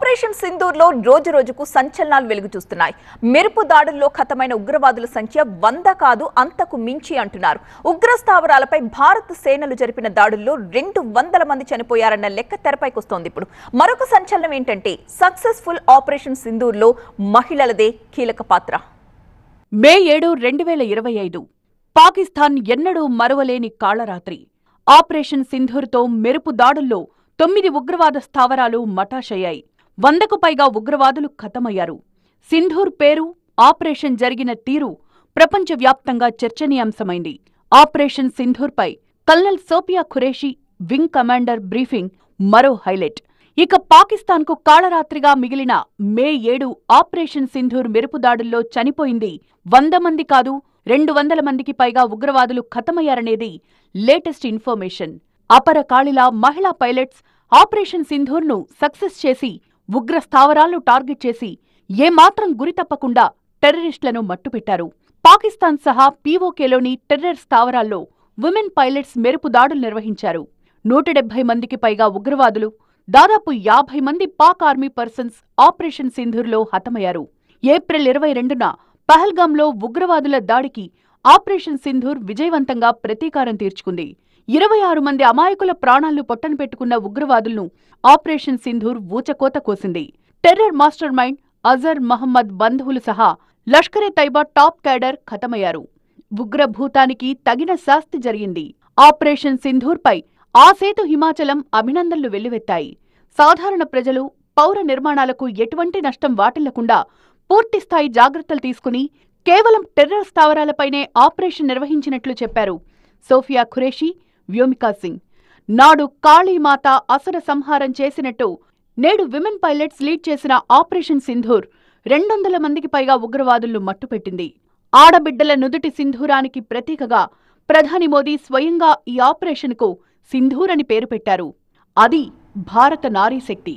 Operation సింధూర్లో రోజు రోజుకు సంచలనాలు వెలుగు చూస్తున్నాయి. మెరుపు దాడుల్లో ఖతమైన ఉగ్రవాదుల సంఖ్య 100 కాదు అంతకు మించి అంటున్నారు. ఉగ్ర స్థావరాలపై భారత సేనలు జరిపిన దాడుల్లో 200 మంది చనిపోయారన్న లెక్క తెరపైకొస్తోంది. ఇప్పుడు మరొక సంచలనం ఏంటంటే సక్సెస్ఫుల్ ఆపరేషన్ సింధూర్లో మహిళలదే కీలక పాత్ర. మే 7, 2025 పాకిస్తాన్ ఎన్నడూ మరువలేని కాళరాత్రి. ఆపరేషన్ సింధూర్తో మెరుపు దాడుల్లో 9 ఉగ్రవాద స్థావరాలు మటాషయ్యాయి. 100కు పైగా ఉగ్రవాదులు ఖతమయ్యారు. సింధూర్ పేరు, ఆపరేషన్ జరిగిన తీరు ప్రపంచవ్యాప్తంగా చర్చనీయాంశమైంది. ఆపరేషన్ సింధూర్పై colonel Sofiya Qureshi wing commander briefing మరో హైలైట్. ఇక పాకిస్తాన్కు కాళరాత్రిగా మిగిలిన మే 7 ఆపరేషన్ సింధూర్ మెరుపు దాడుల్లో చనిపోయింది 100 మంది కాదు, 200 మందికి పైగా ఉగ్రవాదులు ఖతమయ్యారనేది లేటెస్ట్ ఇన్ఫర్మేషన్. అపర కాళిలా మహిళా పైలట్స్ ఆపరేషన్ సింధూర్ను సక్సెస్ చేసి ఉగ్ర స్థావరాలను టార్గెట్ చేసి ఏమాత్రం గురి తప్పకుండా టెర్రరిస్టులను మట్టుపెట్టారు. పాకిస్తాన్ సహా పీఓకేలోని టెర్రర్ స్థావరాల్లో విమెన్ పైలట్స్ మెరుపు దాడులు నిర్వహించారు. 170 మందికి పైగా ఉగ్రవాదులు, దాదాపు 50 మంది పాక్ ఆర్మీ పర్సన్స్ ఆపరేషన్ సింధూర్లో హతమయ్యారు. ఏప్రిల్ 22న పహల్గాంలో ఉగ్రవాదుల దాడికి ఆపరేషన్ సింధూర్ విజయవంతంగా ప్రతీకారం తీర్చుకుంది. 26 మంది అమాయకుల ప్రాణాలను పొట్టనపెట్టుకున్న ఉగ్రవాదులను ఆపరేషన్ సింధూర్ ఊచకోత కోసింది. Terror master mind Azhar Mohammed బంధువులు సహా లష్కరే తైబా టాప్ క్యాడర్ ఖతమయ్యారు. ఉగ్రభూతానికి తగిన శాస్తి జరిగింది. ఆపరేషన్ సింధూర్పై ఆ సేతు హిమాచలం అభినందనలు వెల్లువెత్తాయి. సాధారణ ప్రజలు, పౌర నిర్మాణాలకు ఎటువంటి నష్టం వాటిల్లకుండా పూర్తిస్థాయి జాగ్రత్తలు తీసుకుని కేవలం టెర్రర్ స్థావరాలపైనే ఆపరేషన్ నిర్వహించినట్లు చెప్పారు సోఫియా ఖురేషీ, వ్యోమికా సింగ్. నాడు కాళీమాత అసుర సంహారం చేసినట్టు నేడు విమెన్ పైలట్స్ లీడ్ చేసిన ఆపరేషన్ సింధూర్ 200 మందికి పైగా ఉగ్రవాదులను మట్టుపెట్టింది. ఆడబిడ్డల నుదుటి సింధూరానికి ప్రతీకగా ప్రధాని మోదీ స్వయంగా ఈ ఆపరేషన్కు సింధూర్ అని పేరు పెట్టారు. అది భారత నారీ శక్తి.